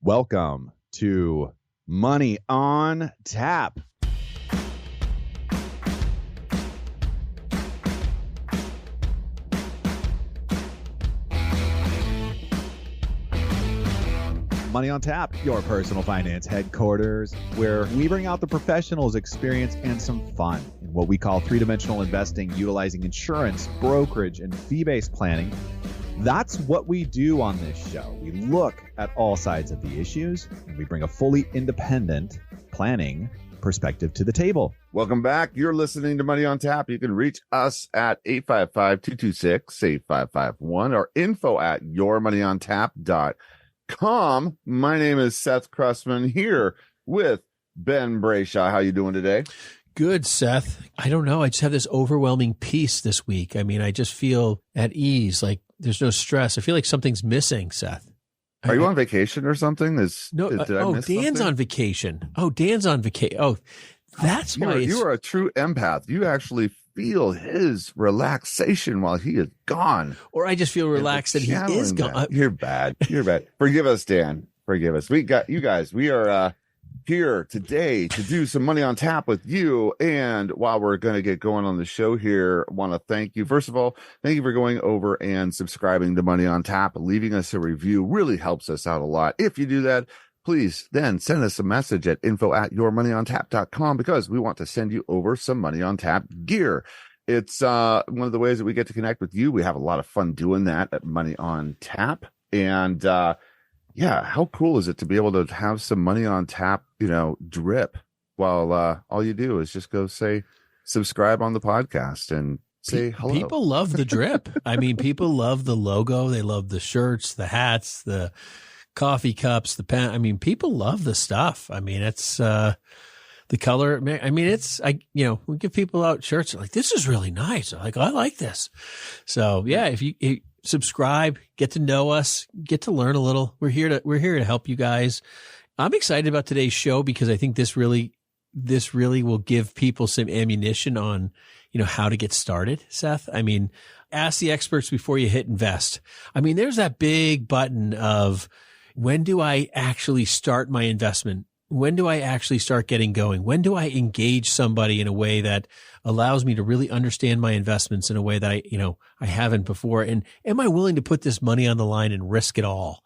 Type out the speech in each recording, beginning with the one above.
Welcome to Money on Tap. Money on Tap, your personal finance headquarters, where we bring out the professionals' experience and some fun in what we call three-dimensional investing, utilizing insurance, brokerage, and fee-based planning. That's what we do on this show. We look at all sides of the issues, and we bring a fully independent planning perspective to the table. Welcome back. You're listening to Money on Tap. You can reach us at 855-226-8551 or info@yourmoneyontap.com. My name is Seth Cressman here with Ben Brayshaw. How you doing today? Good, Seth. I don't know. I just have this overwhelming peace this week. I mean, I just feel at ease, like there's no stress. I feel like something's missing, Seth. Are you on vacation or something? No. Did I miss Dan's something? on vacation. Dan's on vacation. Oh, that's why you are a true empath. You actually feel his relaxation while he is gone. Or I just feel relaxed that he is gone. You're bad. You're bad. Forgive us, Dan. Forgive us. We got you guys. We are here today to do some Money on Tap with you. And while we're going to get going on the show here, I want to thank you. First of all, thank you for going over and subscribing to Money on Tap. Leaving us a review really helps us out a lot. If you do that, please then send us a message at info@yourmoneyontap.com because we want to send you over some Money on Tap gear. It's one of the ways that we get to connect with you. We have a lot of fun doing that at Money on Tap. And yeah, how cool is it to be able to have some Money on Tap, drip while all you do is just go say subscribe on the podcast and say hello. People love the drip. I mean, people love the logo. They love the shirts, the hats, the coffee cups, the pen. I mean, people love the stuff. I mean, it's the color. I mean, we give people out shirts like, this is really nice. Like, I like this. So yeah, if you subscribe, get to know us, get to learn a little. We're here to help you guys. I'm excited about today's show because I think this really will give people some ammunition on, how to get started, Seth. I mean, ask the experts before you hit invest. I mean, there's that big button of, when do I actually start my investment? When do I actually start getting going? When do I engage somebody in a way that allows me to really understand my investments in a way that I haven't before? And am I willing to put this money on the line and risk it all?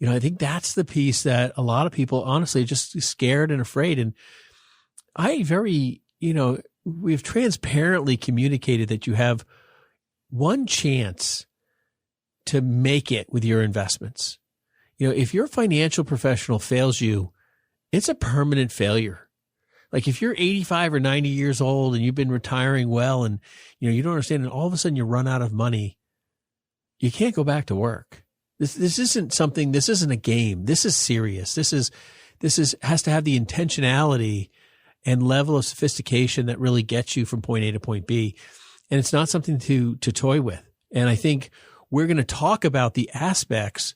I think that's the piece that a lot of people honestly are just scared and afraid. And we've transparently communicated that you have one chance to make it with your investments. If your financial professional fails you, it's a permanent failure. Like if you're 85 or 90 years old and you've been retiring well and, you don't understand, and all of a sudden you run out of money, you can't go back to work. This isn't a game. This is serious. This has to have the intentionality and level of sophistication that really gets you from point A to point B. And it's not something to toy with. And I think we're going to talk about the aspects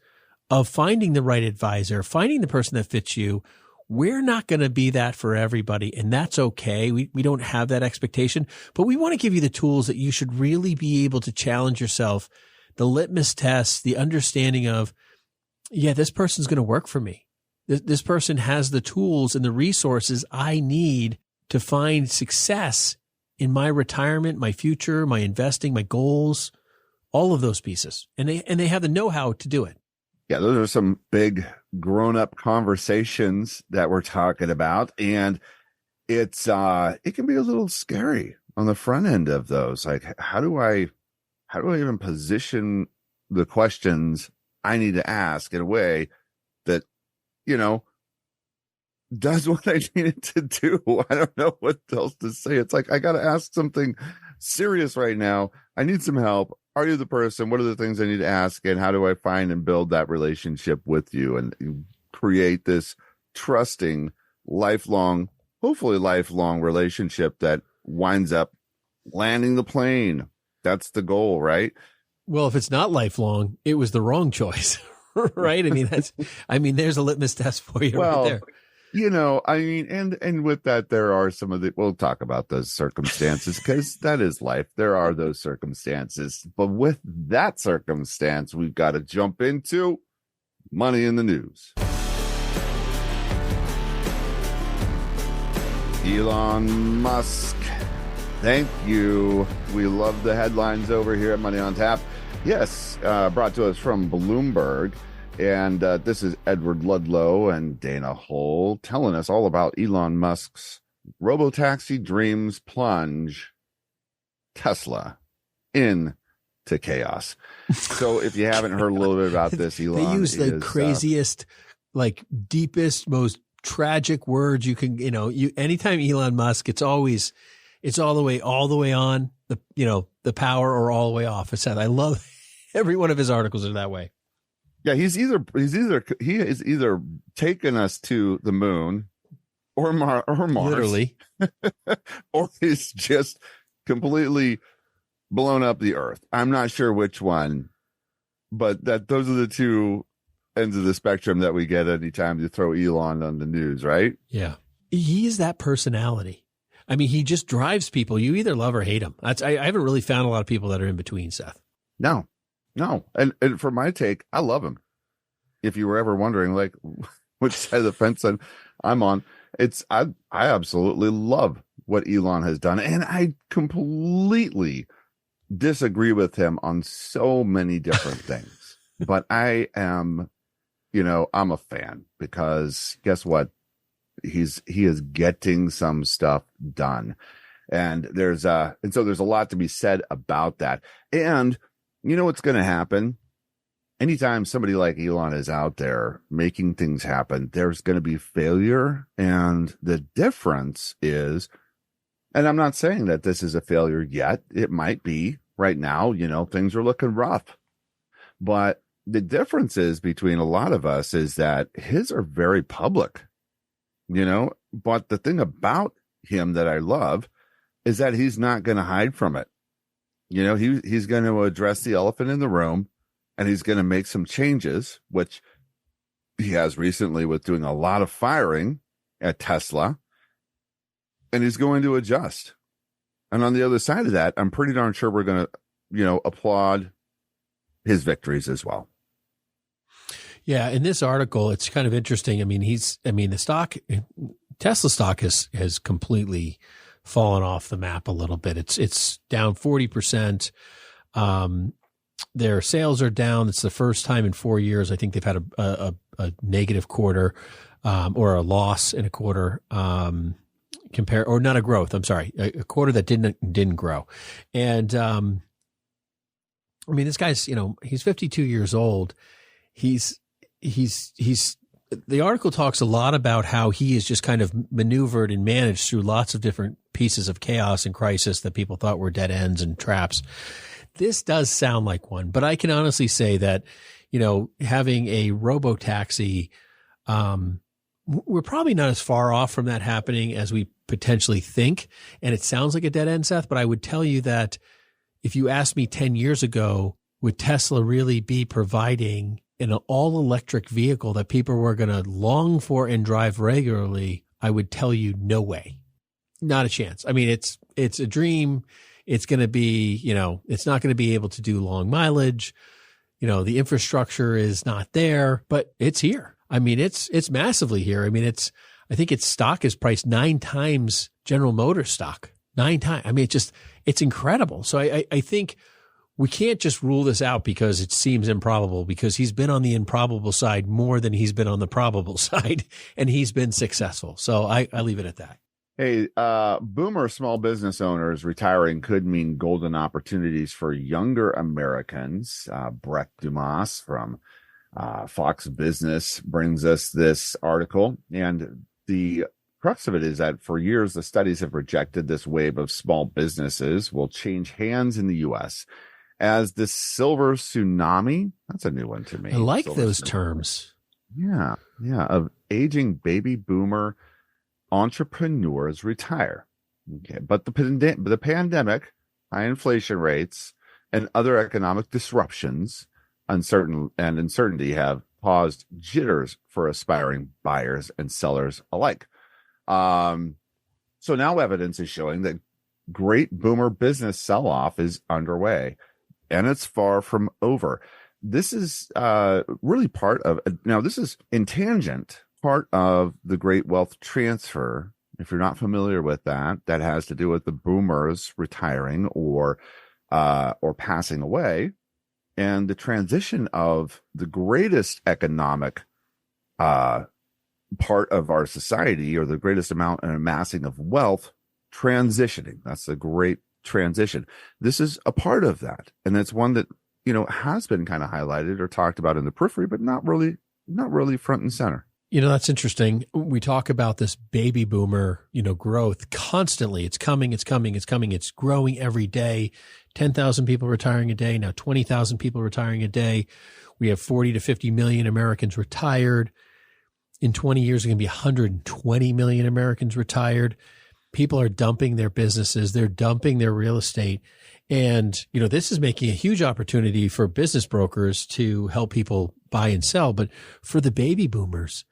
of finding the right advisor, finding the person that fits you. We're not going to be that for everybody, and that's okay. We don't have that expectation, but we want to give you the tools that you should really be able to challenge yourself, the litmus test, the understanding of, yeah, this person's going to work for me. This person has the tools and the resources I need to find success in my retirement, my future, my investing, my goals, all of those pieces. And they have the know-how to do it. Yeah, those are some big grown-up conversations that we're talking about. And it can be a little scary on the front end of those. Like, how do I even position the questions I need to ask in a way that, does what I need it to do? I don't know what else to say. It's like, I got to ask something serious right now. I need some help. Are you the person? What are the things I need to ask? And how do I find and build that relationship with you and create this trusting, hopefully lifelong relationship that winds up landing the plane? That's the goal, right? Well, if it's not lifelong, it was the wrong choice, right? There's a litmus test for you right there. And with that, there are we'll talk about those circumstances because that is life. There are those circumstances. But with that circumstance, we've got to jump into money in the news. Elon Musk. Thank you. We love the headlines over here at Money on Tap. Yes, brought to us from Bloomberg. And this is Edward Ludlow and Dana Hull telling us all about Elon Musk's robotaxi dreams plunge Tesla into chaos. So if you haven't heard a little bit about this, Elon they use the craziest, deepest, most tragic words you can, anytime Elon Musk, it's all the way on the power or all the way off. I love every one of his articles are that way. Yeah. He is either taken us to the moon or Mars, literally, or he's just completely blown up the earth. I'm not sure which one, but those are the two ends of the spectrum that we get anytime you throw Elon on the news, right? Yeah. He's that personality. I mean, he just drives people. You either love or hate him. I haven't really found a lot of people that are in between, Seth. No. And for my take, I love him. If you were ever wondering, which side of the fence I'm on, I absolutely love what Elon has done. And I completely disagree with him on so many different things. But I am, I'm a fan because guess what? He is getting some stuff done. And so there's a lot to be said about that. And you know what's going to happen? Anytime somebody like Elon is out there making things happen, there's going to be failure. And the difference is, and I'm not saying that this is a failure yet. It might be right now, things are looking rough. But the difference is between a lot of us is that his are very public, but the thing about him that I love is that he's not going to hide from it. He's going to address the elephant in the room, and he's going to make some changes, which he has recently with doing a lot of firing at Tesla, and he's going to adjust. And on the other side of that, I'm pretty darn sure we're going to, applaud his victories as well. Yeah. In this article, it's kind of interesting. I mean, Tesla stock has completely fallen off the map a little bit. It's down 40%. Their sales are down. It's the first time in 4 years. I think they've had a negative quarter, or a loss in a quarter, or not a growth. I'm sorry. A quarter that didn't grow. And, this guy's, he's 52 years old. The article talks a lot about how he is just kind of maneuvered and managed through lots of different pieces of chaos and crisis that people thought were dead ends and traps. This does sound like one, but I can honestly say that, having a robotaxi, we're probably not as far off from that happening as we potentially think. And it sounds like a dead end, Seth, but I would tell you that if you asked me 10 years ago, would Tesla really be providing an all-electric vehicle that people were going to long for and drive regularly, I would tell you no way. Not a chance. I mean, it's a dream. It's going to be, it's not going to be able to do long mileage. The infrastructure is not there, but it's here. I mean, it's massively here. I mean, I think its stock is priced 9 times General Motors stock. 9 times. I mean, it's incredible. So I think we can't just rule this out because it seems improbable, because he's been on the improbable side more than he's been on the probable side, and he's been successful. So I leave it at that. Hey, boomer small business owners retiring could mean golden opportunities for younger Americans. Brett Dumas from Fox Business brings us this article, and the crux of it is that for years, the studies have projected this wave of small businesses will change hands in the U.S. as the silver tsunami. That's a new one to me. I like silver those tsunami. Terms. Yeah. Of aging baby boomer entrepreneurs retire. Okay. But the pandemic, high inflation rates, and other economic disruptions, uncertainty have caused jitters for aspiring buyers and sellers alike. So now evidence is showing that great boomer business sell-off is underway, and it's far from over. This is really part of, now this is in tangent, part of the great wealth transfer If you're not familiar with that, that has to do with the boomers retiring or passing away, and the transition of the greatest economic part of our society, or the greatest amount and amassing of wealth, transitioning. That's a great transition. This is a part of that, and it's one that has been kind of highlighted or talked about in the periphery, but not really front and center. That's interesting. We talk about this baby boomer, growth constantly. It's coming. It's growing every day. 10,000 people retiring a day. Now 20,000 people retiring a day. We have 40 to 50 million Americans retired. In 20 years, there's going to be 120 million Americans retired. People are dumping their businesses. They're dumping their real estate. And, this is making a huge opportunity for business brokers to help people buy and sell. But for the baby boomers,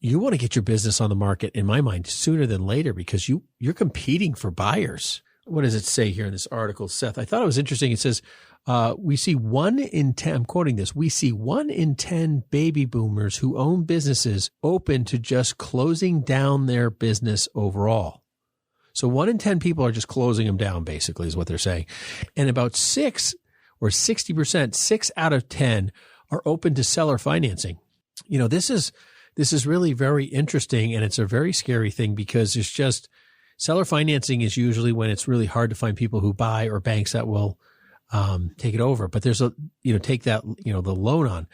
you want to get your business on the market, in my mind, sooner than later, because you're competing for buyers. What does it say here in this article, Seth? I thought it was interesting. It says, we see 1 in 10, I'm quoting this, we see 1 in 10 baby boomers who own businesses open to just closing down their business overall. So 1 in 10 people are just closing them down, basically, is what they're saying. And about 6 or 60%, 6 out of 10 are open to seller financing. This is really very interesting, and it's a very scary thing, because it's just seller financing is usually when it's really hard to find people who buy, or banks that will take it over. But there's take that, the loan on.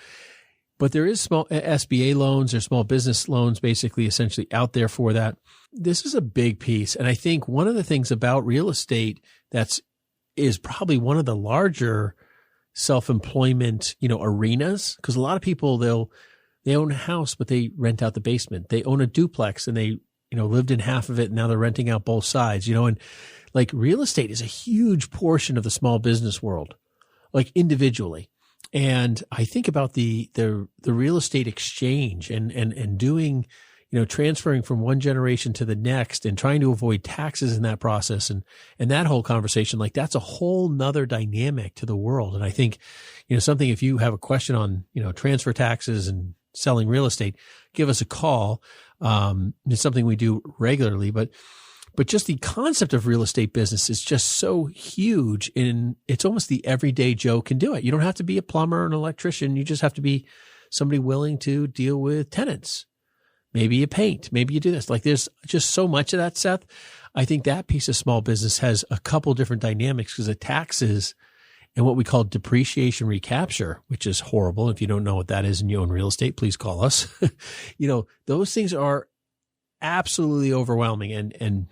But there is small SBA loans or small business loans, basically, essentially out there for that. This is a big piece. And I think one of the things about real estate is probably one of the larger self-employment, arenas, because a lot of people, they own a house, but they rent out the basement. They own a duplex and they, lived in half of it. And now they're renting out both sides, and real estate is a huge portion of the small business world, individually. And I think about the real estate exchange and doing, transferring from one generation to the next and trying to avoid taxes in that process. And that whole conversation, that's a whole nother dynamic to the world. And I think, something, if you have a question on, transfer taxes and selling real estate, give us a call. It's something we do regularly, but just the concept of real estate business is just so huge, and it's almost the everyday Joe can do it. You don't have to be a plumber or an electrician. You just have to be somebody willing to deal with tenants. Maybe you paint, maybe you do this. There's just so much of that, Seth. I think that piece of small business has a couple different dynamics, because the taxes and what we call depreciation recapture, which is horrible. If you don't know what that is and you own real estate, please call us. Those things are absolutely overwhelming and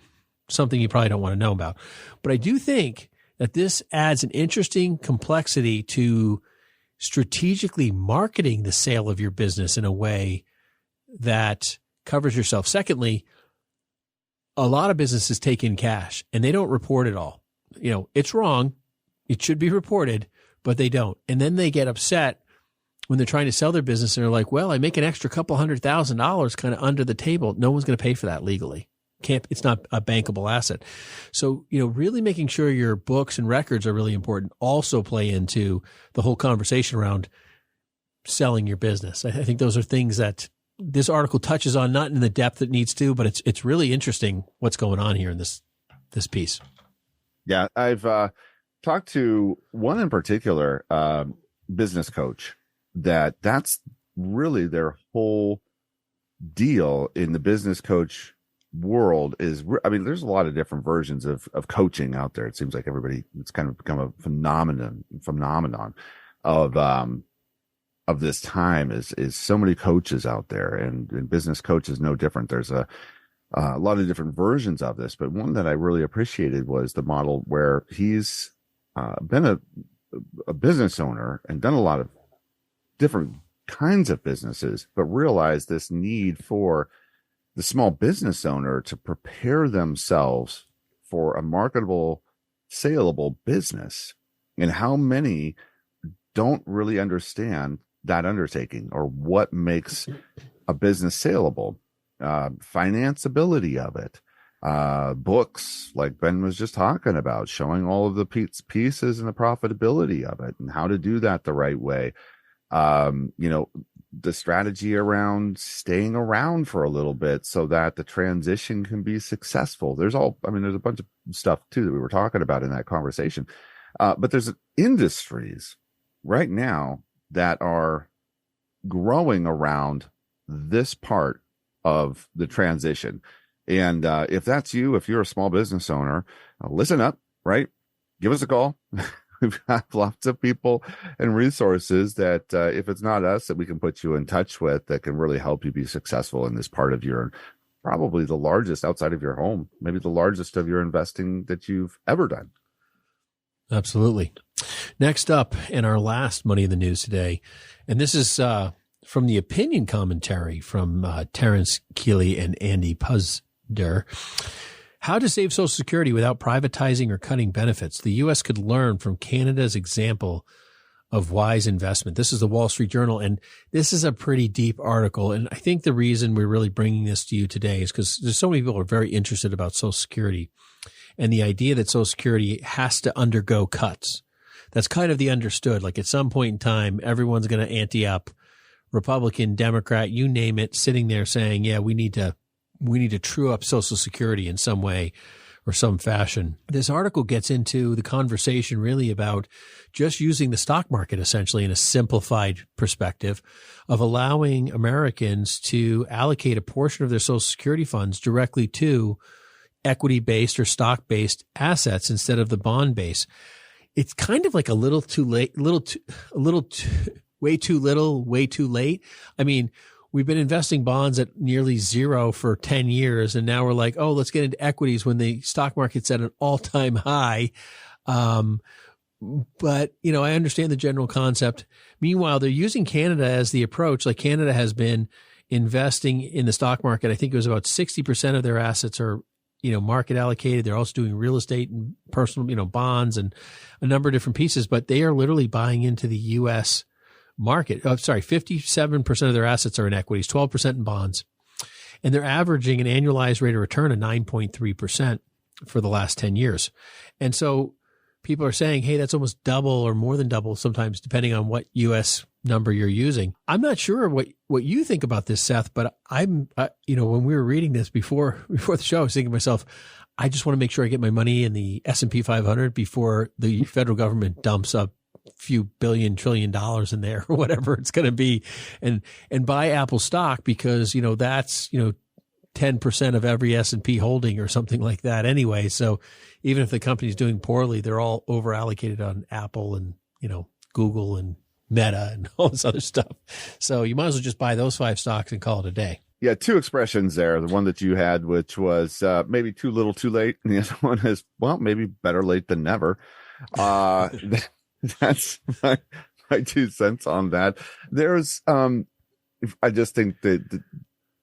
something you probably don't want to know about. But I do think that this adds an interesting complexity to strategically marketing the sale of your business in a way that covers yourself. Secondly, a lot of businesses take in cash and they don't report it all. It's wrong. It should be reported, but they don't. And then they get upset when they're trying to sell their business and they're like, well, I make an extra couple $100,000 kind of under the table. No one's going to pay for that legally. It's not a bankable asset. So, really making sure your books and records are really important also play into the whole conversation around selling your business. I think those are things that this article touches on, not in the depth it needs to, but it's really interesting what's going on here in this piece. Yeah, I've talked to one in particular, business coach, that's really their whole deal in the business coach world is, there's a lot of different versions of coaching out there. It seems like it's kind of become a phenomenon of this time is so many coaches out there, and business coach is no different. There's a lot of different versions of this, but one that I really appreciated was the model where he's been a business owner and done a lot of different kinds of businesses, but realized this need for the small business owner to prepare themselves for a marketable, saleable business, and how many don't really understand that undertaking or what makes a business saleable, financeability of it, books like Ben was just talking about, showing all of the pieces and the profitability of it and how to do that the right way. the strategy around staying around for a little bit so that the transition can be successful. There's a bunch of stuff too that we were talking about in that conversation. But there's industries right now that are growing around this part of the transition. And if that's you, if you're a small business owner, listen up, right? Give us a call. We've got lots of people and resources that if it's not us, that we can put you in touch with that can really help you be successful in this part of your, probably the largest outside of your home, maybe the largest of your investing that you've ever done. Absolutely. Next up, and our last Money in the News today, and this is from the opinion commentary from Terrence Keeley and Andy Puzder. How to save Social Security without privatizing or cutting benefits. The U.S. could learn from Canada's example of wise investment. This is the Wall Street Journal, and this is a pretty deep article. And I think the reason we're really bringing this to you today is because there's so many people who are very interested about Social Security and the idea that Social Security has to undergo cuts. That's kind of the understood. Like at some point in time, everyone's going to ante up, Republican, Democrat, you name it, sitting there saying, yeah, we need to true up Social Security in some way or some fashion. This article gets into the conversation really about just using the stock market essentially in a simplified perspective of allowing Americans to allocate a portion of their Social Security funds directly to equity-based or stock-based assets instead of the bond base. It's kind of like a little too late, way too little, way too late. I mean, we've been investing bonds at nearly zero for 10 years. And now we're like, oh, let's get into equities when the stock market's at an all-time high. But, you know, I understand the general concept. Meanwhile, they're using Canada as the approach. Like Canada has been investing in the stock market. I think it was about 60% of their assets are, you know, market allocated. They're also doing real estate and personal, you know, bonds and a number of different pieces, but they are literally buying into the U.S. market. 57% of their assets are in equities, 12% in bonds, and they're averaging an annualized rate of return of 9.3% for the last 10 years. And so people are saying, hey, that's almost double or more than double sometimes, depending on what U.S. number you're using. I'm not sure what you think about this, Seth, but I'm, you know, when we were reading this before the show, I was thinking to myself, I just want to make sure I get my money in the S&P 500 before the federal government dumps a few $1 trillion in there or whatever it's going to be, and buy Apple stock because, you know, that's, you know, 10% of every S&P holding or something like that anyway. So even if the company's doing poorly, they're all over allocated on Apple and, you know, Google and Meta and all this other stuff. So you might as well just buy those 5 stocks and call it a day. Yeah, 2 expressions there. The one that you had, which was maybe too little, too late. And the other one is, well, maybe better late than never. That's my 2 cents on that. There's, I just think that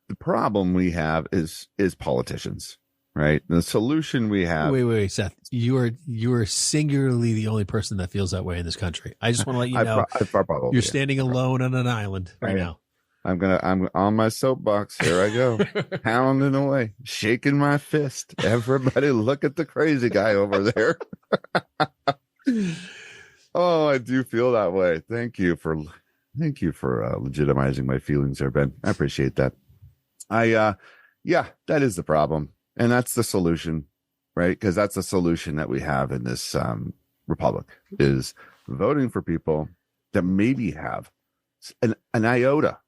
the problem we have is politicians, right? The solution we have. Wait, Seth. You are singularly the only person that feels that way in this country. I just want to let you know you're standing alone on an island right now. I'm on my soapbox. Here I go, pounding away, shaking my fist. Everybody look at the crazy guy over there. Oh, I do feel that way. Thank you for legitimizing my feelings there, Ben. I appreciate that. Yeah, that is the problem. And that's the solution, right? Because that's the solution that we have in this republic is voting for people that maybe have an iota.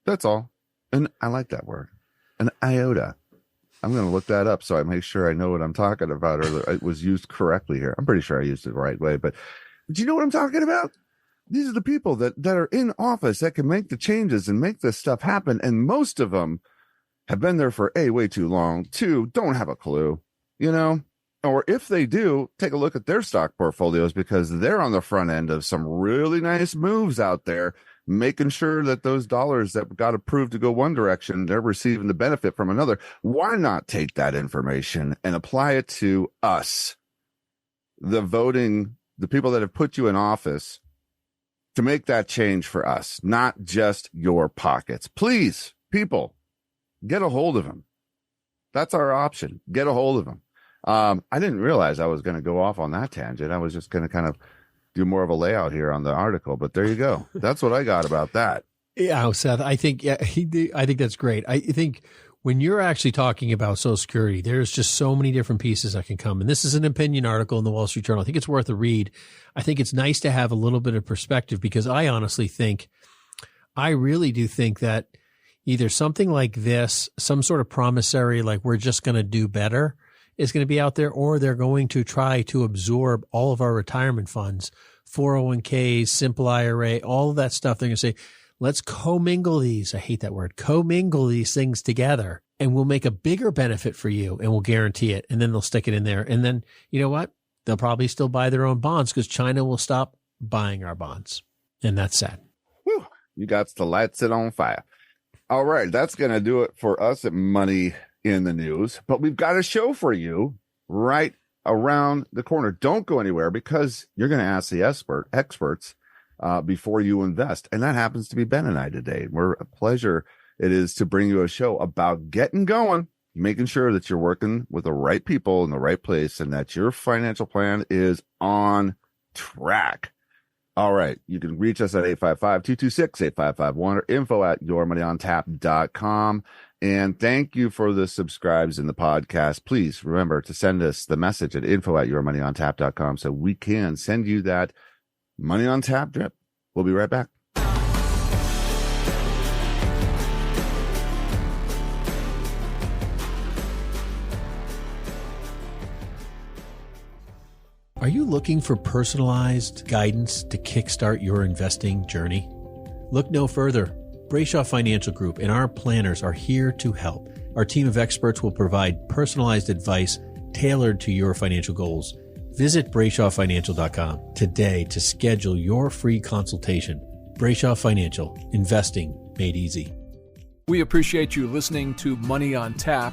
That's all. And I like that word, an iota. I'm going to look that up so I make sure I know what I'm talking about or that it was used correctly here. I'm pretty sure I used it the right way, but do you know what I'm talking about? These are the people that are in office that can make the changes and make this stuff happen. And most of them have been there for A, way too long, 2, don't have a clue, you know, or if they do, take a look at their stock portfolios because they're on the front end of some really nice moves out there, making sure that those dollars that got approved to go one direction, they're receiving the benefit from another. Why not take that information and apply it to us, the people that have put you in office, to make that change for us, not just your pockets. Please, people, get a hold of him. That's our option. Get a hold of him. I didn't realize I was going to go off on that tangent. I was just going to kind of do more of a layout here on the article, but there you go. That's what I got about that. Yeah, Seth, I think that's great. I think when you're actually talking about Social Security, there's just so many different pieces that can come. And this is an opinion article in the Wall Street Journal. I think it's worth a read. I think it's nice to have a little bit of perspective because I really do think that either something like this, some sort of promissory, like we're just going to do better, is going to be out there, or they're going to try to absorb all of our retirement funds, 401ks, simple IRA, all of that stuff. They're going to say, let's commingle these. I hate that word. Commingle these things together and we'll make a bigger benefit for you and we'll guarantee it. And then they'll stick it in there. And then you know what? They'll probably still buy their own bonds because China will stop buying our bonds. And that's sad. Whew, you got to light it on fire. All right. That's going to do it for us at Money in the News. But we've got a show for you right around the corner. Don't go anywhere because you're going to ask the experts before you invest. And that happens to be Ben and I today. We're a pleasure it is to bring you a show about getting going, making sure that you're working with the right people in the right place and that your financial plan is on track. All right. You can reach us at 855-226-8551 or info@yourmoneyontap.com. And thank you for the subscribes in the podcast. Please remember to send us the message at info@yourmoneyontap.com so we can send you that Money on Tap drip. We'll be right back. Are you looking for personalized guidance to kickstart your investing journey? Look no further. Brayshaw Financial Group and our planners are here to help. Our team of experts will provide personalized advice tailored to your financial goals. Visit BrayshawFinancial.com today to schedule your free consultation. Brayshaw Financial, investing made easy. We appreciate you listening to Money on Tap.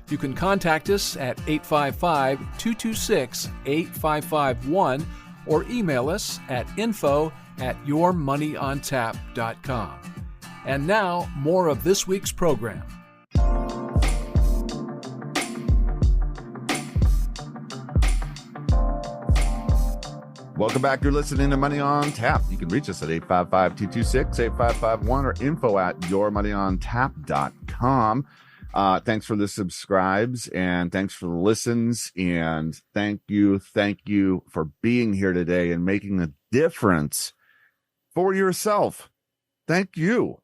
You can contact us at 855-226-8551 or email us at info@yourmoneyontap.com. And now, more of this week's program. Welcome back. You're listening to Money on Tap. You can reach us at 855-226-8551 or info@yourmoneyontap.com. Thanks for the subscribes and thanks for the listens. And thank you for being here today and making a difference for yourself. Thank you.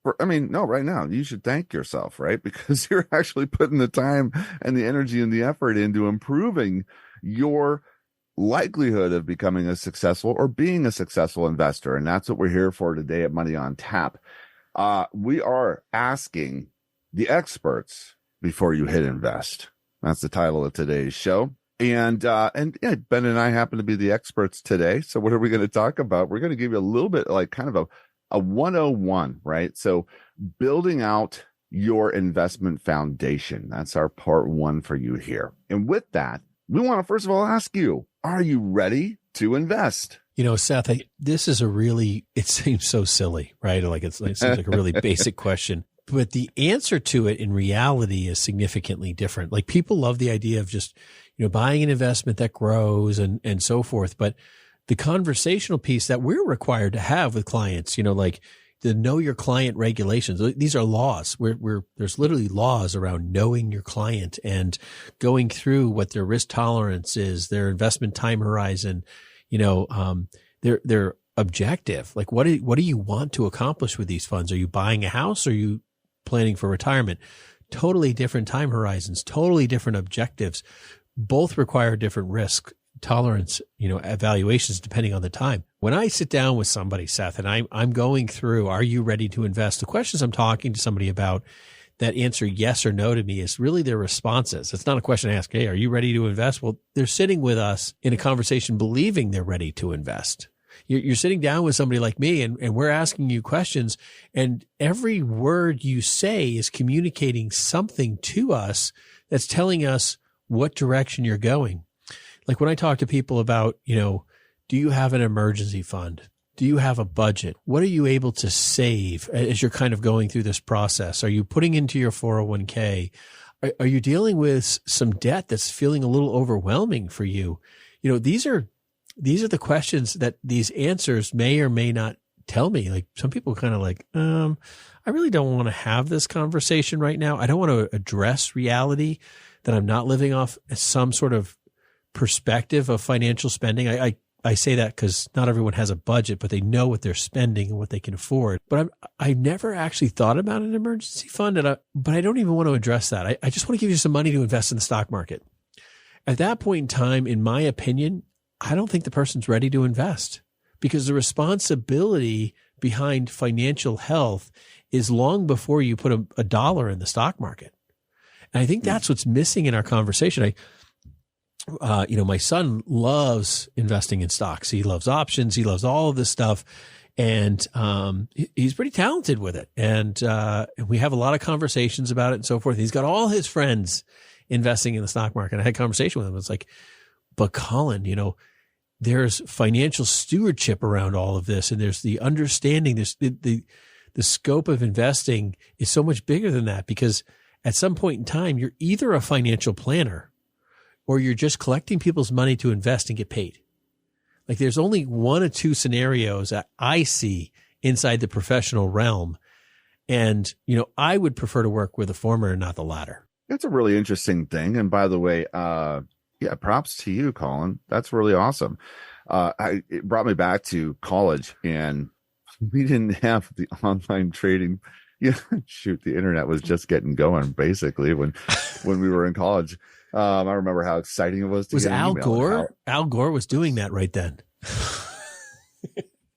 Right now, you should thank yourself, right? Because you're actually putting the time and the energy and the effort into improving your likelihood of becoming a successful or being a successful investor. And that's what we're here for today at Money on Tap. We are asking the experts before you hit invest. That's the title of today's show. And Ben and I happen to be the experts today. So what are we going to talk about? We're going to give you a little bit like kind of a 101, right? So building out your investment foundation. That's our part one for you here. And with that, we want to first of all ask you, are you ready to invest? You know, Seth, this is it seems so silly, right? It seems like a really basic question, but the answer to it in reality is significantly different. Like people love the idea of just, buying an investment that grows and so forth. But the conversational piece that we're required to have with clients, like the know your client regulations. These are laws. There's literally laws around knowing your client and going through what their risk tolerance is, their investment time horizon, their objective. Like what do you want to accomplish with these funds? Are you buying a house? Or are you planning for retirement? Totally different time horizons, totally different objectives. Both require different risk tolerance, evaluations depending on the time. When I sit down with somebody, Seth, and I'm going through, are you ready to invest? The questions I'm talking to somebody about that answer yes or no to me is really their responses. It's not a question I ask, hey, are you ready to invest? Well, they're sitting with us in a conversation believing they're ready to invest. You're sitting down with somebody like me and we're asking you questions, and every word you say is communicating something to us that's telling us what direction you're going. Like when I talk to people about, do you have an emergency fund? Do you have a budget? What are you able to save as you're kind of going through this process? Are you putting into your 401k? Are you dealing with some debt that's feeling a little overwhelming for you? These are the questions that these answers may or may not tell me, like some people kind of like, I really don't want to have this conversation right now. I don't want to address reality that I'm not living off some sort of perspective of financial spending. I say that because not everyone has a budget, but they know what they're spending and what they can afford. But I never actually thought about an emergency fund, but I don't even want to address that. I just want to give you some money to invest in the stock market. At that point in time, in my opinion, I don't think the person's ready to invest because the responsibility behind financial health is long before you put a dollar in the stock market. And I think that's what's missing in our conversation. My son loves investing in stocks. He loves options. He loves all of this stuff. And he's pretty talented with it. And we have a lot of conversations about it and so forth. He's got all his friends investing in the stock market. I had a conversation with him. It's like, but Colin, there's financial stewardship around all of this. And there's the understanding, there's the scope of investing is so much bigger than that, because at some point in time, you're either a financial planner or you're just collecting people's money to invest and get paid. Like there's only one or two scenarios that I see inside the professional realm. And, I would prefer to work with the former and not the latter. That's a really interesting thing. And by the way, props to you, Colin. That's really awesome. It brought me back to college, and we didn't have the online trading. The internet was just getting going basically when we were in college. I remember how exciting it was. Was Al Gore? Al Gore was doing that right then.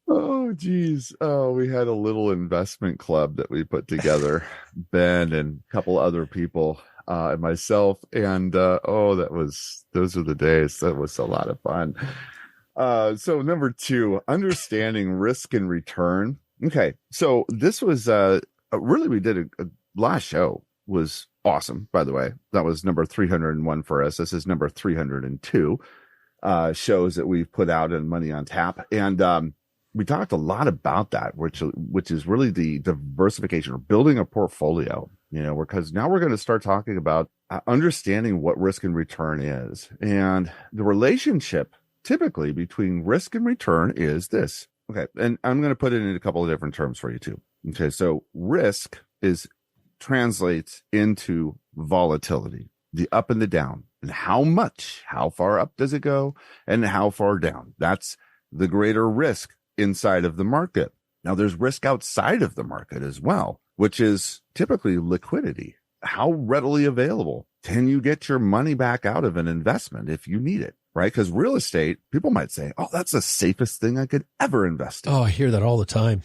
Oh, geez. Oh, we had a little investment club that we put together, Ben and a couple other people, and myself. And, those were the days. That was a lot of fun. So number 2, understanding risk and return. Okay. So this was, really, we did a last show was awesome, by the way. That was number 301 for us. This is number 302 shows that we've put out in Money on Tap. And we talked a lot about that, which is really the diversification or building a portfolio, because now we're going to start talking about understanding what risk and return is. And the relationship typically between risk and return is this. Okay. And I'm going to put it in a couple of different terms for you too. Okay. So risk translates into volatility, the up and the down, and how far up does it go and how far down. That's the greater risk inside of the market. Now there's risk outside of the market as well, which is typically liquidity. How readily available can you get your money back out of an investment if you need it, right? Because real estate, people might say, oh, that's the safest thing I could ever invest in. Oh, I hear that all the time.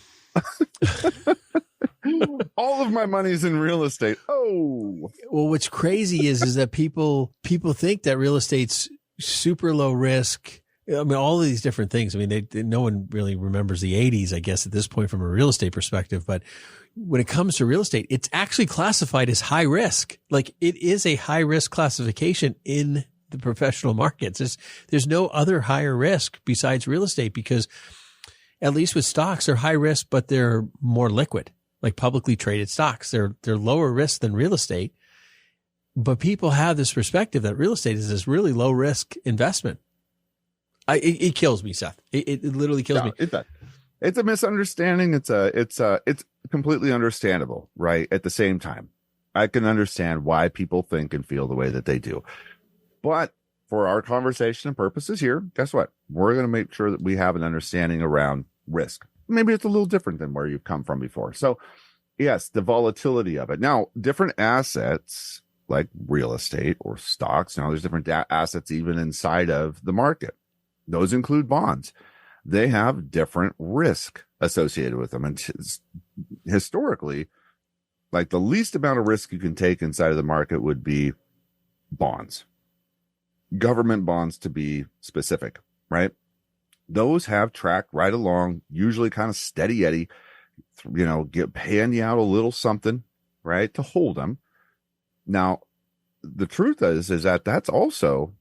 All of my money's in real estate. Oh, well, what's crazy is that people think that real estate's super low risk. I mean, all of these different things. I mean, no one really remembers the 80s, I guess, at this point from a real estate perspective. But when it comes to real estate, it's actually classified as high risk. Like it is a high risk classification in the professional markets. There's no other higher risk besides real estate, because at least with stocks, they're high risk, but they're more liquid. Like publicly traded stocks, they're lower risk than real estate. But people have this perspective that real estate is this really low risk investment. It kills me, Seth. It literally kills me. It's a misunderstanding. It's completely understandable, right? At the same time, I can understand why people think and feel the way that they do. But for our conversation and purposes here, guess what? We're going to make sure that we have an understanding around risk. Maybe it's a little different than where you've come from before. So yes, the volatility of it. Now, different assets like real estate or stocks. Now there's different assets even inside of the market. Those include bonds. They have different risk associated with them. And historically, like the least amount of risk you can take inside of the market would be bonds, government bonds to be specific, right? Those have tracked right along, usually kind of steady Eddie, paying you out a little something, right, to hold them. Now, the truth is that that's also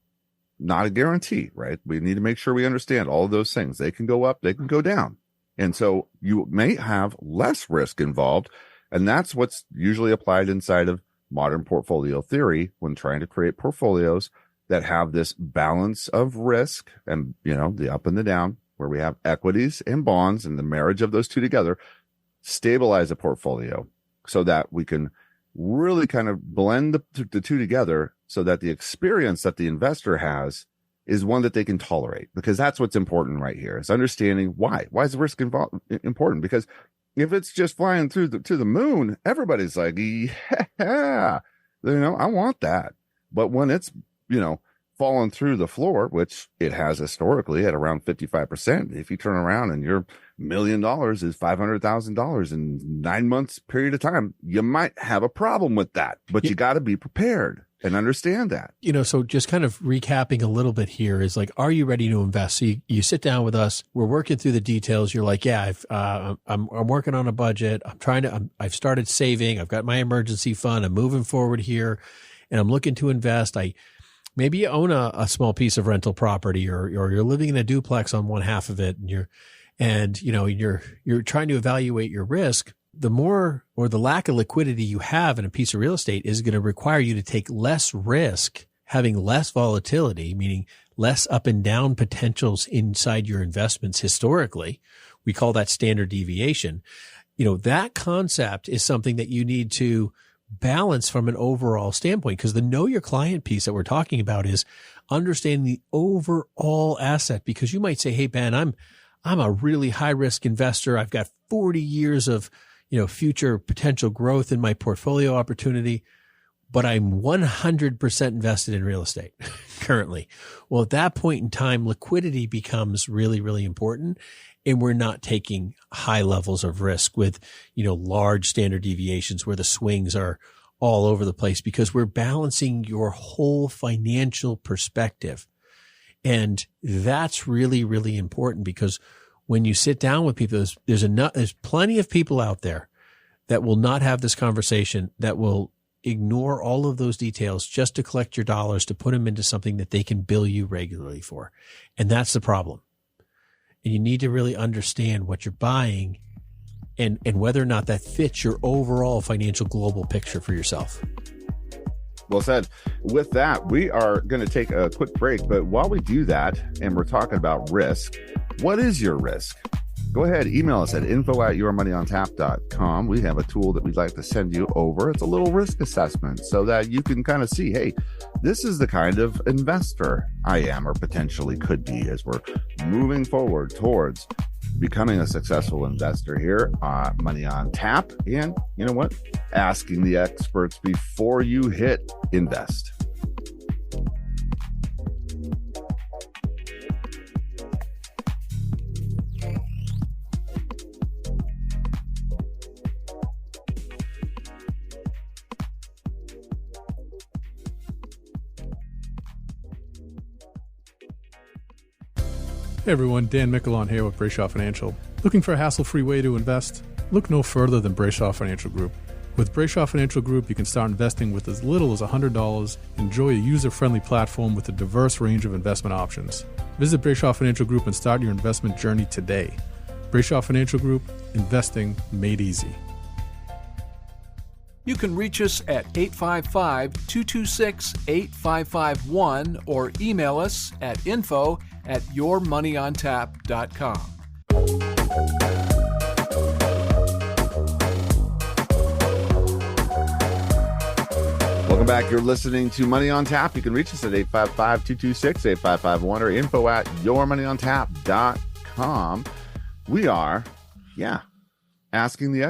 not a guarantee, right? We need to make sure we understand all of those things. They can go up, they can go down. And so you may have less risk involved. And that's what's usually applied inside of modern portfolio theory when trying to create portfolios that have this balance of risk and, the up and the down, where we have equities and bonds and the marriage of those two together, stabilize a portfolio so that we can really kind of blend the two together so that the experience that the investor has is one that they can tolerate, because that's what's important right here, is understanding why. Why is the risk important? Because if it's just flying to the moon, everybody's like, yeah, I want that. But when it's, falling through the floor, which it has historically at around 55%, if you turn around and your $1 million is $500,000 in 9 months period of time, you might have a problem with that, but you got to be prepared and understand that. So just kind of recapping a little bit here is like, are you ready to invest? So you sit down with us, we're working through the details. You're like, yeah, I'm working on a budget. I've started saving. I've got my emergency fund. I'm moving forward here and I'm looking to invest. Maybe you own a small piece of rental property or you're living in a duplex on one half of it and you're trying to evaluate your risk. The more or the lack of liquidity you have in a piece of real estate is going to require you to take less risk, having less volatility, meaning less up and down potentials inside your investments historically. We call that standard deviation. That concept is something that you need to balance from an overall standpoint, because the know your client piece that we're talking about is understanding the overall asset. Because you might say, hey, Ben, I'm a really high risk investor. I've got 40 years of, future potential growth in my portfolio opportunity, but I'm 100% invested in real estate currently. Well, at that point in time, liquidity becomes really, really important. And we're not taking high levels of risk with, large standard deviations where the swings are all over the place, because we're balancing your whole financial perspective. And that's really, really important, because when you sit down with people, there's plenty of people out there that will not have this conversation, that will ignore all of those details just to collect your dollars to put them into something that they can bill you regularly for. And that's the problem. And you need to really understand what you're buying and whether or not that fits your overall financial global picture for yourself. Well said. With that, we are going to take a quick break. But while we do that, and we're talking about risk, what is your risk? Go ahead, email us at info@yourmoneyontap.com. We have a tool that we'd like to send you over. It's a little risk assessment so that you can kind of see, hey, this is the kind of investor I am or potentially could be as we're moving forward towards becoming a successful investor here. Money on Tap. And you know what? Asking the experts before you hit invest. Hey everyone, Dan Mickelon here with Brayshaw Financial. Looking for a hassle-free way to invest? Look no further than Brayshaw Financial Group. With Brayshaw Financial Group, you can start investing with as little as $100, enjoy a user-friendly platform with a diverse range of investment options. Visit Brayshaw Financial Group and start your investment journey today. Brayshaw Financial Group, investing made easy. You can reach us at 855-226-8551 or email us at info@yourmoneyontap.com. Welcome back. You're listening to Money on Tap. You can reach us at 855-226-8551 or info@yourmoneyontap.com. We are, asking the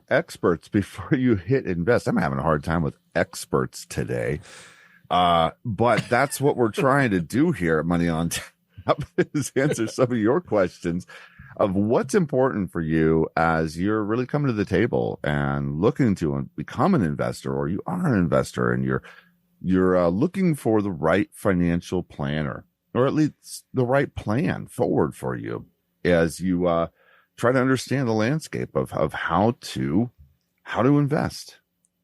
experts before you hit invest. I'm having a hard time with experts today. But that's what we're trying to do here at Money on Tap, is answer some of your questions of what's important for you as you're really coming to the table and looking to become an investor, or you are an investor and you're looking for the right financial planner, or at least the right plan forward for you as you try to understand the landscape of how to invest,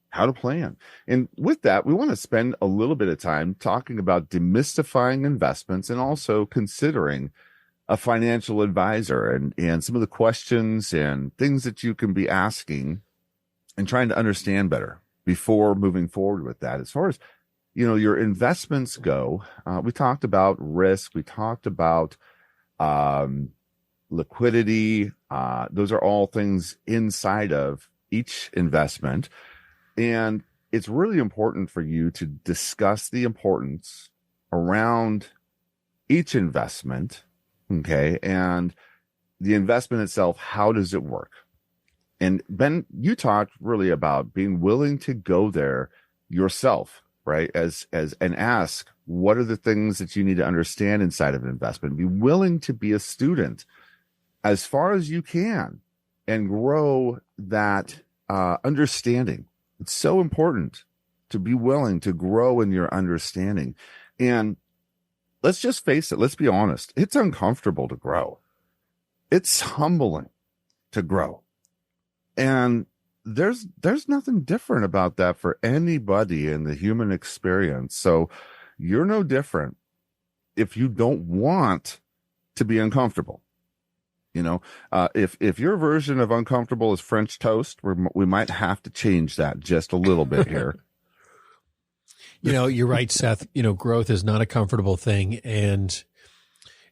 how to plan. And with that, we want to spend a little bit of time talking about demystifying investments and also considering a financial advisor and some of the questions and things that you can be asking and trying to understand better before moving forward with that. As far as, your investments go, we talked about risk. We talked about, liquidity. Those are all things inside of each investment. And it's really important for you to discuss the importance around each investment. Okay. And the investment itself, how does it work? And Ben, you talked really about being willing to go there yourself, right? And ask, what are the things that you need to understand inside of an investment? Be willing to be a student as far as you can and grow that understanding. It's so important to be willing to grow in your understanding. And let's just face it. Let's be honest. It's uncomfortable to grow. It's humbling to grow. And there's nothing different about that for anybody in the human experience. So you're no different if you don't want to be uncomfortable. You know, if your version of uncomfortable is French toast, we might have to change that just a little bit here. You know, you're right, Seth. You know, growth is not a comfortable thing. And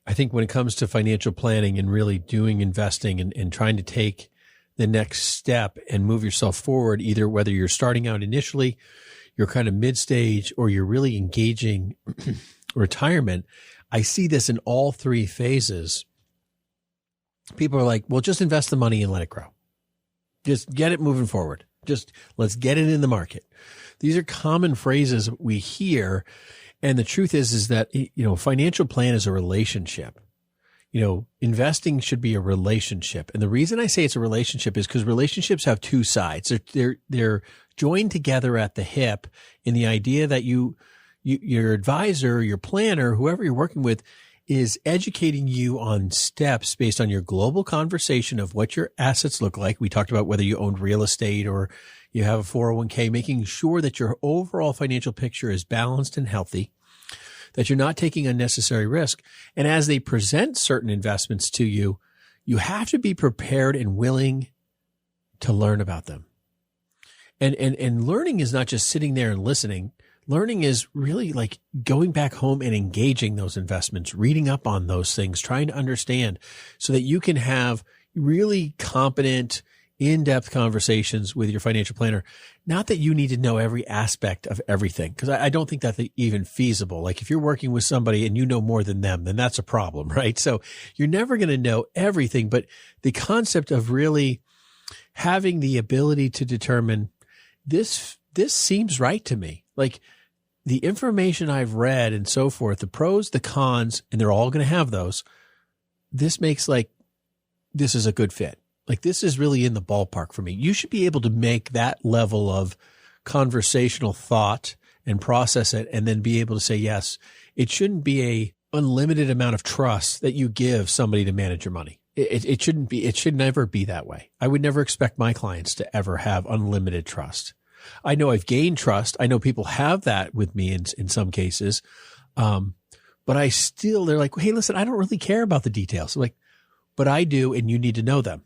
I think when it comes to financial planning and really doing investing and trying to take the next step and move yourself forward, either whether you're starting out initially, you're kind of mid-stage, or you're really engaging retirement, I see this in all three phases. People are like, well, just invest the money and let it grow. Just get it moving forward. Just let's get it in the market. These are common phrases we hear. And the truth is that, you know, financial plan is a relationship. You know, investing should be a relationship. And the reason I say it's a relationship is because relationships have two sides. They're joined together at the hip in the idea that your advisor, your planner, whoever you're working with, is educating you on steps based on your global conversation of what your assets look like. We talked about whether you own real estate or you have a 401k, making sure that your overall financial picture is balanced and healthy, that you're not taking unnecessary risk. And as they present certain investments to you, you have to be prepared and willing to learn about them. And learning is not just sitting there and listening. Learning is really like going back home and engaging those investments, reading up on those things, trying to understand so that you can have really competent, in-depth conversations with your financial planner. Not that you need to know every aspect of everything, because I don't think that's even feasible. Like if you're working with somebody and you know more than them, then that's a problem, right? So you're never going to know everything, but the concept of really having the ability to determine this seems right to me. Like the information I've read and so forth, the pros, the cons, and they're all going to have those. This makes like, this is a good fit. Like this is really in the ballpark for me. You should be able to make that level of conversational thought and process it and then be able to say, yes, it shouldn't be a unlimited amount of trust that you give somebody to manage your money. It shouldn't be, it should never be that way. I would never expect my clients to ever have unlimited trust. I know I've gained trust. I know people have that with me in some cases. But they're like, hey, listen, I don't really care about the details. I'm like, but I do, and you need to know them.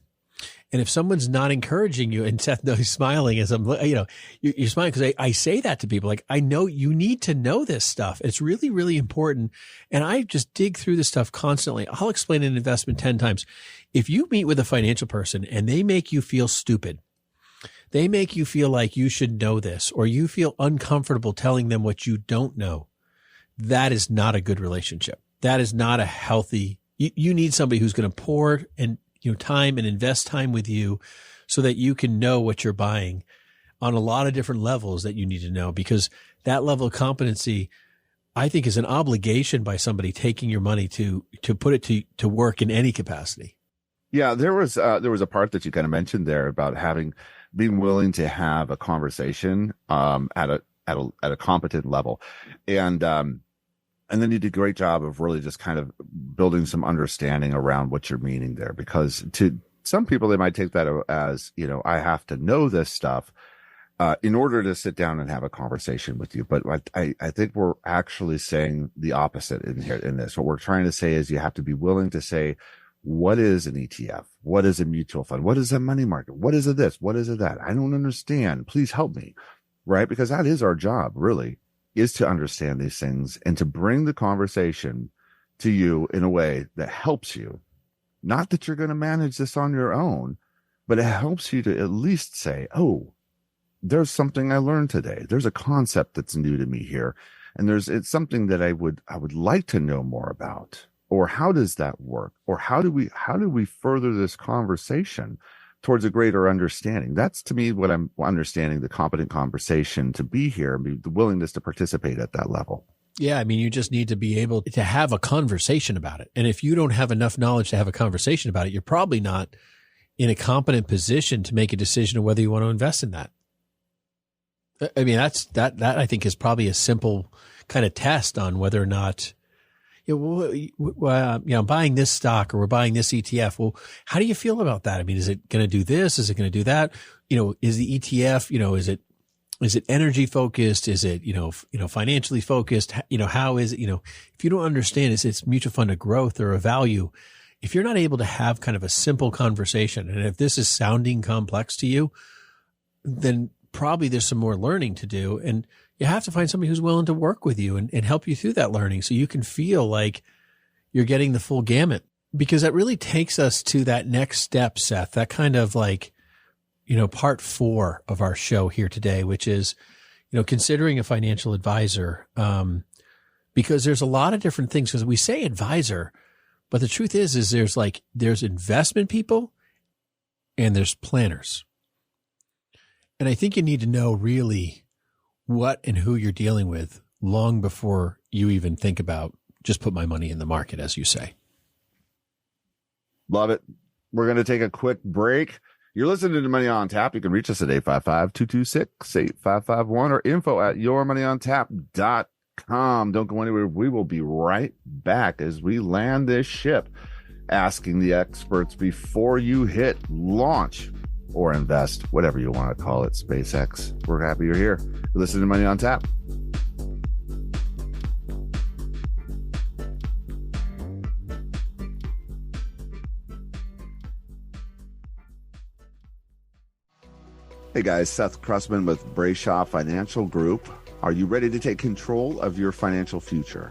And if someone's not encouraging you, and Seth, no, he's smiling as I'm, you know, you're smiling because I say that to people. Like, I know you need to know this stuff. It's really, really important. And I just dig through this stuff constantly. I'll explain an investment 10 times. If you meet with a financial person and they make you feel stupid, they make you feel like you should know this, or you feel uncomfortable telling them what you don't know, that is not a good relationship. That is not a healthy, you need somebody who's going to pour and, you know, time and invest time with you so that you can know what you're buying on a lot of different levels that you need to know, because that level of competency, I think, is an obligation by somebody taking your money to put it to work in any capacity. Yeah, there was a part that you kind of mentioned there about being willing to have a conversation at a competent level, and then you did a great job of really just kind of building some understanding around what you're meaning there, because to some people they might take that as, you know, I have to know this stuff in order to sit down and have a conversation with you. But I think we're actually saying the opposite in here in this. What we're trying to say is you have to be willing to say, what is an ETF? What is a mutual fund? What is a money market? What is it this? What is it that? I don't understand. Please help me. Right? Because that is our job, really, is to understand these things and to bring the conversation to you in a way that helps you Not that you're going to manage this on your own, but it helps you to at least say, oh, there's something I learned today. There's a concept that's new to me here. And it's something that I would like to know more about. Or how does that work? Or how do we further this conversation towards a greater understanding? That's, to me, what I'm understanding the competent conversation to be here, and the willingness to participate at that level. Yeah, I mean, you just need to be able to have a conversation about it. And if you don't have enough knowledge to have a conversation about it, you're probably not in a competent position to make a decision of whether you want to invest in that. I mean, that I think is probably a simple kind of test on whether or not, buying this stock or we're buying this ETF. Well, how do you feel about that? I mean, is it going to do this? Is it going to do that? Is the ETF, is it energy focused? Is it, financially focused? How is it, if you don't understand, is it's mutual fund of growth or a value? If you're not able to have kind of a simple conversation, and if this is sounding complex to you, then probably there's some more learning to do. And you have to find somebody who's willing to work with you and help you through that learning so you can feel like you're getting the full gamut, because that really takes us to that next step, Seth, that kind of like, part 4 of our show here today, which is, considering a financial advisor, because there's a lot of different things, because we say advisor, but the truth is there's investment people and there's planners. And I think you need to know really what and who you're dealing with long before you even think about just put my money in the market, as you say. Love it. We're going to take a quick break. You're listening to Money on Tap. You can reach us at 855-226-8551 or info@yourmoneyontap.com. Don't go anywhere. We will be right back as we land this ship, asking the experts before you hit launch or invest, whatever you want to call it, SpaceX. We're happy you're here. You're listening to Money on Tap. Hey guys, Seth Cressman with Brayshaw Financial Group. Are you ready to take control of your financial future?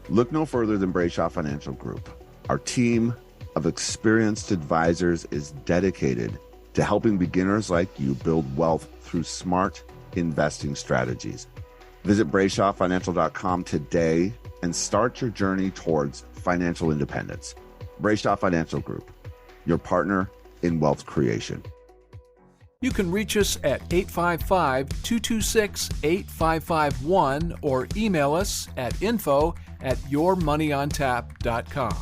Look no further than Brayshaw Financial Group. Our team of experienced advisors is dedicated to helping beginners like you build wealth through smart investing strategies. Visit BrayshawFinancial.com today and start your journey towards financial independence. Brayshaw Financial Group, your partner in wealth creation. You can reach us at 855-226-8551 or email us at info@yourmoneyontap.com.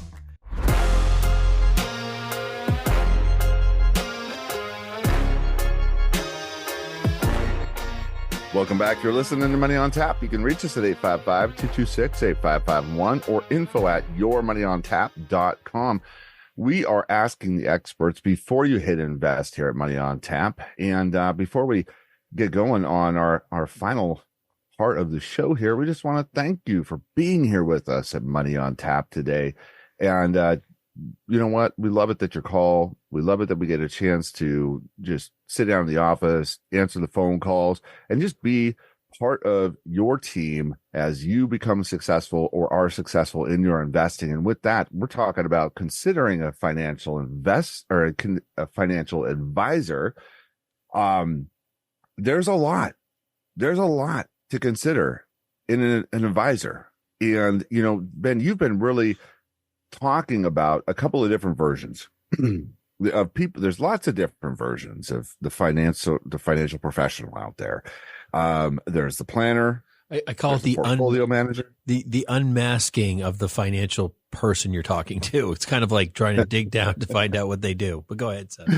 Welcome back. You're listening to Money on Tap. You can reach us at 855-226-8551 or info@yourmoneyontap.com. We are asking the experts before you hit invest here at Money on Tap. And before we get going on our final part of the show here, we just want to thank you for being here with us at Money on Tap today. And you know what? We love it that you call. We love it that we get a chance to just sit down in the office, answer the phone calls, and just be part of your team as you become successful or are successful in your investing. And with that, we're talking about considering a financial a financial advisor. There's a lot to consider in an advisor. And, Ben, you've been really talking about a couple of different versions of people. There's lots of different versions of the financial professional out there. There's the planner. I call it the portfolio manager, the unmasking of the financial person you're talking to. It's kind of like trying to dig down to find out what they do. But go ahead, Seth.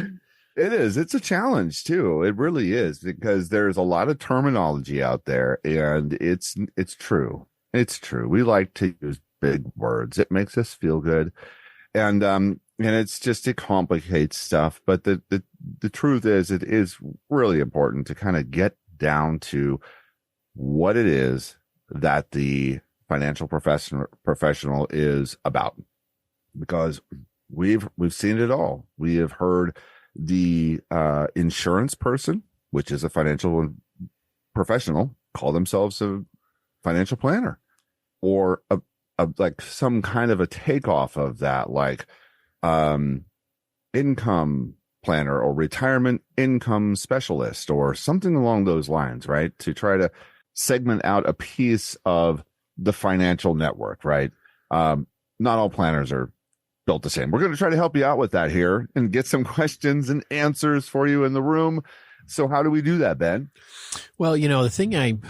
It is. It's a challenge too. It really is, because there's a lot of terminology out there, and it's true. It's true. We like to use big words. It makes us feel good. And it complicates stuff. But the truth is, it is really important to kind of get down to what it is that the financial professional is about, because we've seen it all. We have heard the insurance person, which is a financial professional, call themselves a financial planner, or like some kind of a takeoff of that, like income planner or retirement income specialist or something along those lines, right? To try to segment out a piece of the financial network, right? Not all planners are built the same. We're going to try to help you out with that here and get some questions and answers for you in the room. So how do we do that, Ben? Well, the thing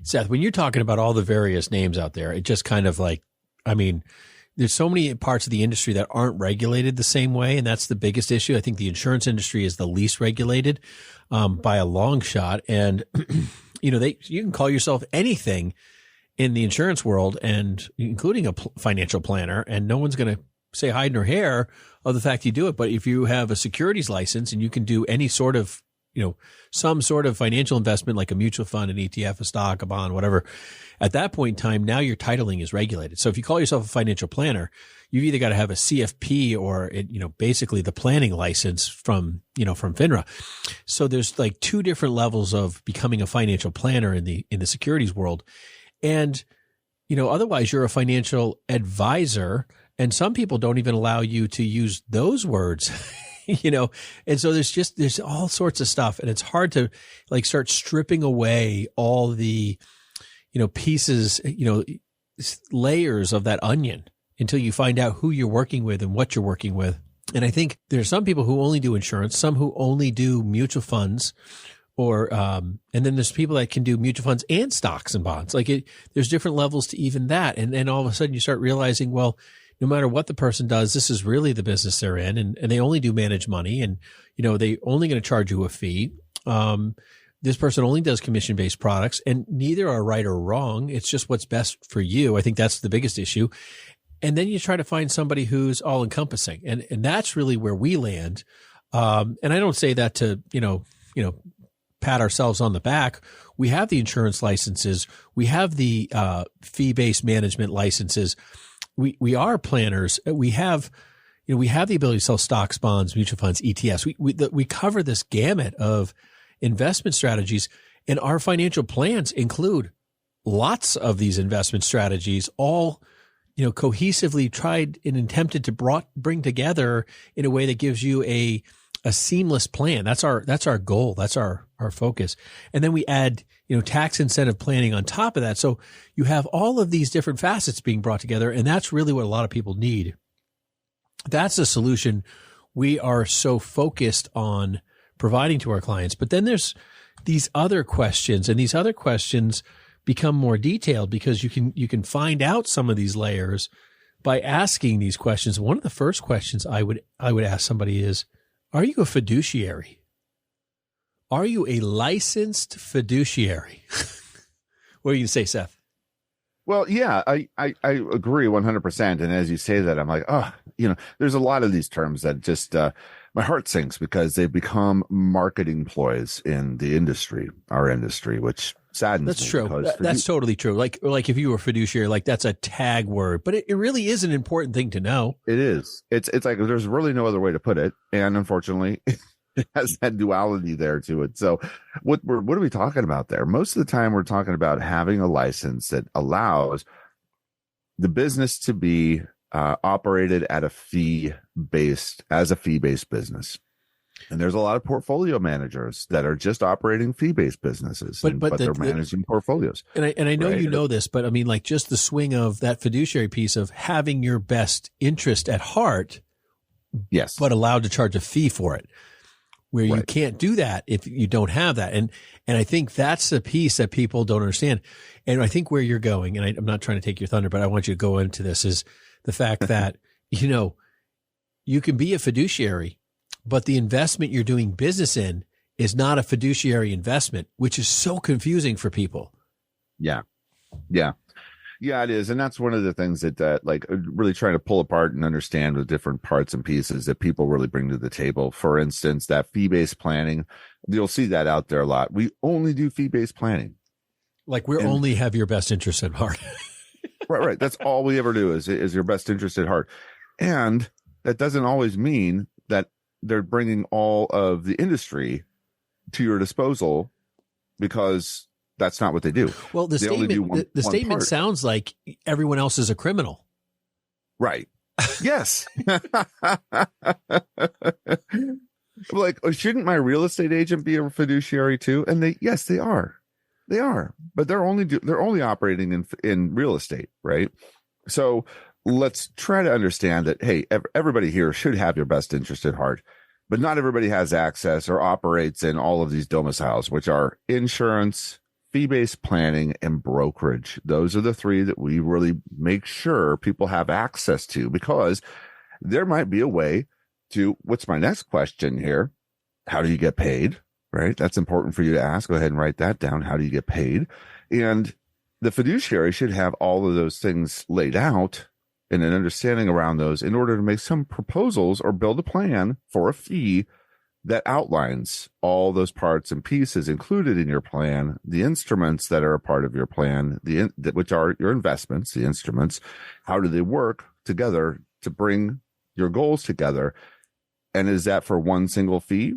Seth, when you're talking about all the various names out there, it just kind of there's so many parts of the industry that aren't regulated the same way. And that's the biggest issue. I think the insurance industry is the least regulated, by a long shot. And, you can call yourself anything in the insurance world, and including a financial planner, and no one's going to say hide nor hair of the fact you do it. But if you have a securities license and you can do any sort of, some sort of financial investment like a mutual fund, an ETF, a stock, a bond, whatever, at that point in time, now your titling is regulated. So if you call yourself a financial planner, you've either got to have a CFP or, basically the planning license from FINRA. So there's like two different levels of becoming a financial planner in the securities world. And, otherwise you're a financial advisor, and some people don't even allow you to use those words. And so there's all sorts of stuff, and it's hard to start stripping away all the, pieces, layers of that onion until you find out who you're working with and what you're working with. And I think there's some people who only do insurance, some who only do mutual funds, or, and then there's people that can do mutual funds and stocks and bonds. There's different levels to even that. And then all of a sudden you start realizing, well, no matter what the person does, this is really the business they're in, and they only do manage money, and, they only going to charge you a fee. This person only does commission-based products, and neither are right or wrong. It's just what's best for you. I think that's the biggest issue. And then you try to find somebody who's all encompassing. And that's really where we land. And I don't say that to, pat ourselves on the back. We have the insurance licenses. We have the fee-based management licenses. We are planners. We have the ability to sell stocks, bonds, mutual funds, ETFs. We cover this gamut of investment strategies, and our financial plans include lots of these investment strategies, all, cohesively tried and attempted to bring together in a way that gives you a seamless plan. That's our goal. That's our focus. And then we add, tax incentive planning on top of that. So you have all of these different facets being brought together. And that's really what a lot of people need. That's the solution we are so focused on providing to our clients. But then there's these other questions, and these other questions become more detailed because you can find out some of these layers by asking these questions. One of the first questions I would ask somebody is, are you a fiduciary? Are you a licensed fiduciary? What do you say, Seth? Well, yeah, I agree 100%. And as you say that, I'm like, there's a lot of these terms that just my heart sinks because they've become marketing ploys in the industry, our industry, which saddens me. That's true. That's totally true. Like if you were a fiduciary, that's a tag word, but it really is an important thing to know. It is. It's like there's really no other way to put it, and unfortunately, it has that duality there to it. So, what are we talking about there? Most of the time, we're talking about having a license that allows the business to be operated at a fee-based business. And there's a lot of portfolio managers that are just operating fee-based businesses, but they're managing portfolios. And I know you know this, but I mean, just the swing of that fiduciary piece of having your best interest at heart, yes, but allowed to charge a fee for it, where you can't do that if you don't have that. And I think that's the piece that people don't understand. And I think where you're going, and I'm not trying to take your thunder, but I want you to go into this, is the fact that, you can be a fiduciary, but the investment you're doing business in is not a fiduciary investment, which is so confusing for people. Yeah, it is. And that's one of the things that really trying to pull apart and understand the different parts and pieces that people really bring to the table. For instance, that fee-based planning, you'll see that out there a lot. We only do fee-based planning. Only have your best interest at heart. Right. That's all we ever do is your best interest at heart. And that doesn't always mean that they're bringing all of the industry to your disposal, because that's not what they do. Well, the statement sounds like everyone else is a criminal. Right. Yes. Like, shouldn't my real estate agent be a fiduciary too? And yes, they are. They are, but they're only operating in real estate, right? So let's try to understand that, hey, everybody here should have your best interest at heart, but not everybody has access or operates in all of these domiciles, which are insurance, fee-based planning, and brokerage. Those are the three that we really make sure people have access to, because there might be a way to, what's my next question here? How do you get paid? Right? That's important for you to ask. Go ahead and write that down. How do you get paid? And the fiduciary should have all of those things laid out and an understanding around those in order to make some proposals or build a plan for a fee that outlines all those parts and pieces included in your plan, the instruments that are a part of your plan, which are your investments, the instruments. How do they work together to bring your goals together? And is that for one single fee?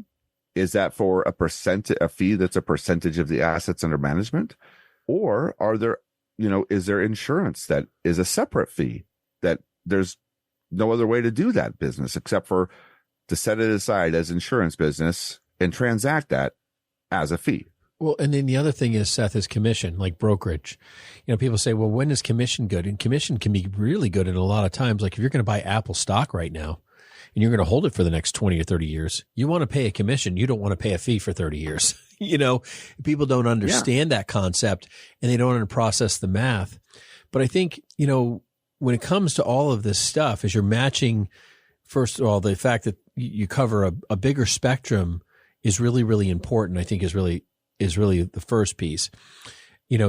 Is that for a fee that's a percentage of the assets under management? Or is there insurance that is a separate fee that there's no other way to do that business except for to set it aside as insurance business and transact that as a fee? Well, and then the other thing is, Seth, is commission, like brokerage. People say, well, when is commission good? And commission can be really good in a lot of times. Like if you're going to buy Apple stock right now, and you're going to hold it for the next 20 or 30 years, you want to pay a commission. You don't want to pay a fee for 30 years. People don't understand that concept, and they don't want to process the math. But I think, when it comes to all of this stuff, as you're matching, first of all, the fact that you cover a bigger spectrum is really, really important. I think is really the first piece.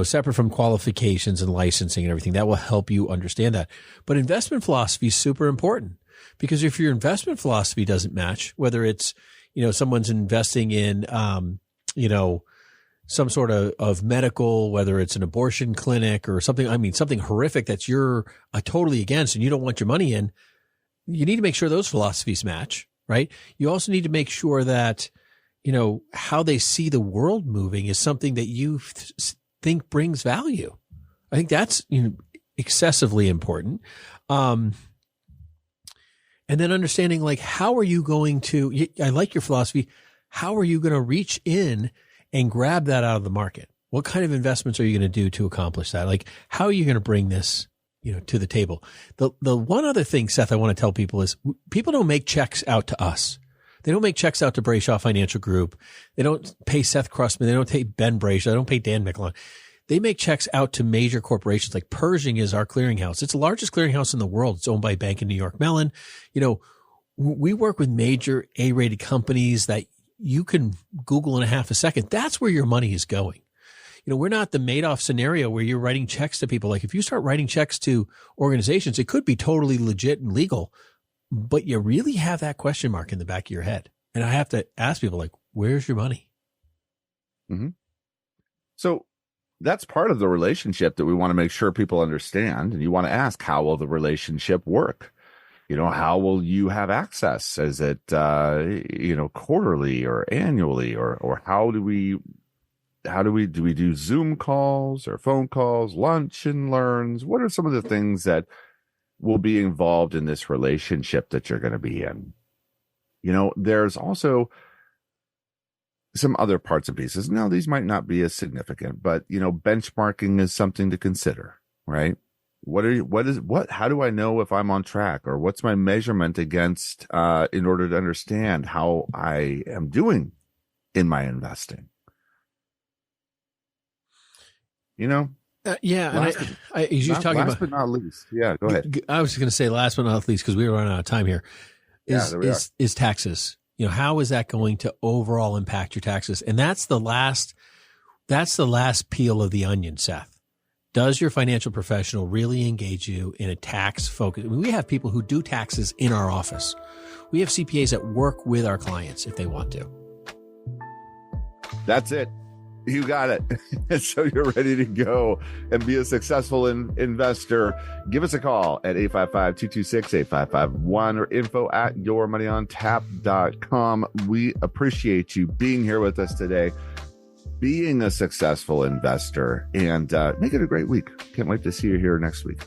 Separate from qualifications and licensing and everything, that will help you understand that. But investment philosophy is super important. Because if your investment philosophy doesn't match, whether it's, someone's investing in, some sort of medical, whether it's an abortion clinic or something, something horrific that you're totally against and you don't want your money in, you need to make sure those philosophies match, right? You also need to make sure that, how they see the world moving is something that you think brings value. I think that's excessively important. And then understanding, like, how are you going to, I like your philosophy. How are you going to reach in and grab that out of the market? What kind of investments are you going to do to accomplish that? Like, how are you going to bring this, to the table? The one other thing, Seth, I want to tell people is people don't make checks out to us. They don't make checks out to Brayshaw Financial Group. They don't pay Seth Crustman. They don't pay Ben Brayshaw. They don't pay Dan Mickelon. They make checks out to major corporations. Like Pershing is our clearinghouse. It's the largest clearinghouse in the world. It's owned by a bank in New York Mellon. We work with major A-rated companies that you can Google in a half a second. That's where your money is going. We're not the Madoff scenario where you're writing checks to people. Like if you start writing checks to organizations, it could be totally legit and legal, but you really have that question mark in the back of your head. And I have to ask people, like, where's your money? Mm-hmm. So that's part of the relationship that we want to make sure people understand. And you want to ask, how will the relationship work? How will you have access? Is it, quarterly or annually, or how do we do Zoom calls or phone calls, lunch and learns? What are some of the things that will be involved in this relationship that you're going to be in? There's also some other parts and pieces. Now, these might not be as significant, but, benchmarking is something to consider, right? How do I know if I'm on track, or what's my measurement against, in order to understand how I am doing in my investing? Last but not least. Yeah, go ahead. I was going to say last but not least, because we were running out of time here, is taxes. How is that going to overall impact your taxes? And that's the last peel of the onion, Seth. Does your financial professional really engage you in a tax focus? We have people who do taxes in our office. We have CPAs that work with our clients if they want to. That's it. You got it. So you're ready to go and be a successful investor. Give us a call at 855-226-8551 or info@yourmoneyontap.com. We appreciate you being here with us today, being a successful investor, and make it a great week. Can't wait to see you here next week.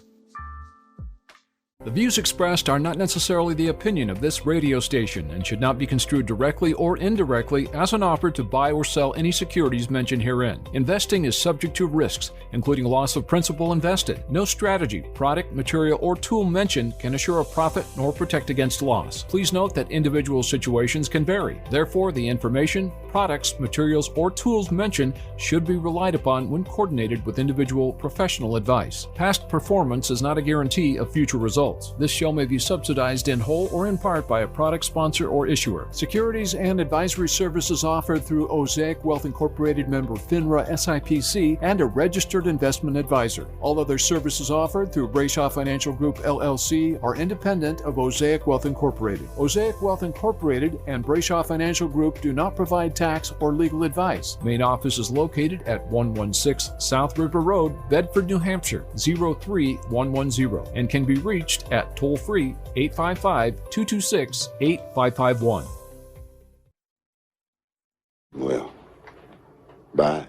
The views expressed are not necessarily the opinion of this radio station and should not be construed directly or indirectly as an offer to buy or sell any securities mentioned herein. Investing is subject to risks, including loss of principal invested. No strategy, product, material, or tool mentioned can assure a profit nor protect against loss. Please note that individual situations can vary. Therefore, the information, products, materials, or tools mentioned should be relied upon when coordinated with individual professional advice. Past performance is not a guarantee of future results. This show may be subsidized in whole or in part by a product sponsor or issuer. Securities and advisory services offered through Osaic Wealth Incorporated, member FINRA SIPC, and a registered investment advisor. All other services offered through Brayshaw Financial Group LLC are independent of Osaic Wealth Incorporated. Osaic Wealth Incorporated and Brayshaw Financial Group do not provide tax or legal advice. Main office is located at 116 South River Road, Bedford, New Hampshire 03110, and can be reached at toll-free 855-226-8551. Well, bye.